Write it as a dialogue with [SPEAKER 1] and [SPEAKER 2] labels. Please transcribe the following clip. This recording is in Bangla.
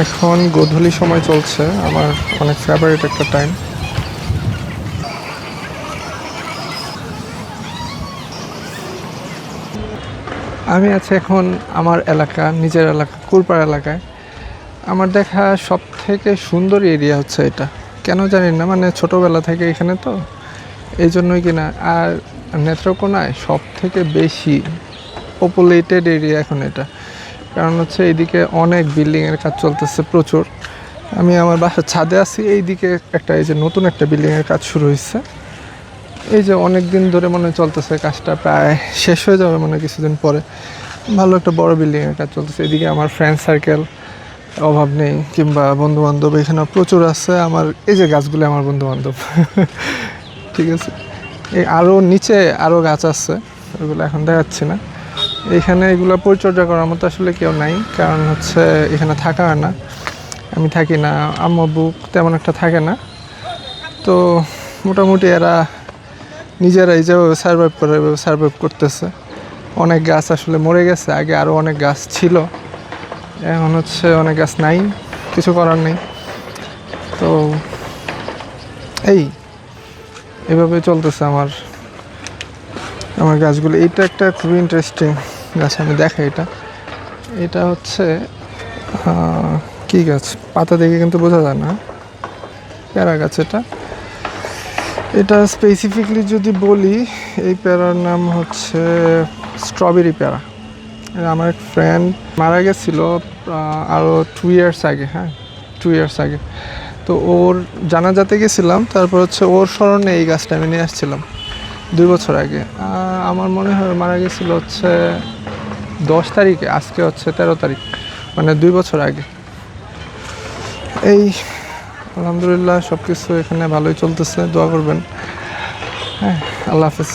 [SPEAKER 1] এখন গোধূলি সময় চলছে, আমার অনেক ফেভারিট একটা টাইম। আমি আছি এখন আমার এলাকা, নিজের এলাকা, কুলপাড়া এলাকায়। আমার দেখা সব থেকে সুন্দর এরিয়া হচ্ছে এটা, কেন জানি না, মানে ছোটোবেলা থেকে এখানে তো এই জন্যই কিনা। আর নেত্রকোনায় সব থেকে বেশি পপুলেটেড এরিয়া এখন এটা, কারণ হচ্ছে এইদিকে অনেক বিল্ডিংয়ের কাজ চলতেছে প্রচুর। আমি আমার বাসার ছাদে আছি, এইদিকে একটা এই যে নতুন একটা বিল্ডিংয়ের কাজ শুরু হয়েছে। এই যে অনেক দিন ধরে মনে চলতেছে কাজটা, প্রায় শেষ হয়ে যাবে মনে কিছুদিন পরে। ভালো একটা বড় বিল্ডিংয়ের কাজ চলতেছে। এদিকে আমার ফ্রেন্ড সার্কেল অভাব নেই, কিংবা বন্ধুবান্ধব এখানে প্রচুর আছে। আমার এই যে গাছগুলো আমার বন্ধুবান্ধব ঠিক আছে। এই আরও নিচে আরও গাছ আছে, ওইগুলো এখন দেখাচ্ছি না। এখানে এগুলো পরিচর্যা করার মতো আসলে কেউ নাই, কারণ হচ্ছে এখানে থাকা হয় না, আমি থাকি না, আম্মু আব্বু তেমন একটা থাকে না। তো মোটামুটি এরা নিজেরাই যেভাবে সার্ভাইভ করতেছে। অনেক গাছ আসলে মরে গেছে, আগে আরও অনেক গাছ ছিল, এখন হচ্ছে অনেক গাছ নাই, কিছু করার নেই। তো এইভাবে চলতেছে আমার আমার গাছগুলো। এইটা একটা খুবই ইন্টারেস্টিং গাছ, আমি দেখাই। এটা হচ্ছে কি গাছ, পাতা দেখে কিন্তু বোঝা যায় না, প্যারা গাছ। এটা স্পেসিফিকলি যদি বলি, এই প্যারার নাম হচ্ছে স্ট্রবেরি প্যারা। আমার এক ফ্রেন্ড মারা গেছিল আরও 2 ইয়ার্স আগে, হ্যাঁ 2 ইয়ার্স আগে। তো ওর জানাজাতে গেছিলাম, তারপর হচ্ছে ওর স্মরণে এই গাছটা আমি নিয়ে আসছিলাম 2 বছর আগে। আমার মনে হয় মারা গেছিল হচ্ছে 10 তারিখে, আজকে হচ্ছে 13 তারিখ, মানে 2 বছর আগে। এই আলহামদুলিল্লাহ সব কিছু এখানে ভালোই চলতেছে, দোয়া করবেন। হ্যাঁ, আল্লাহ হাফেজ।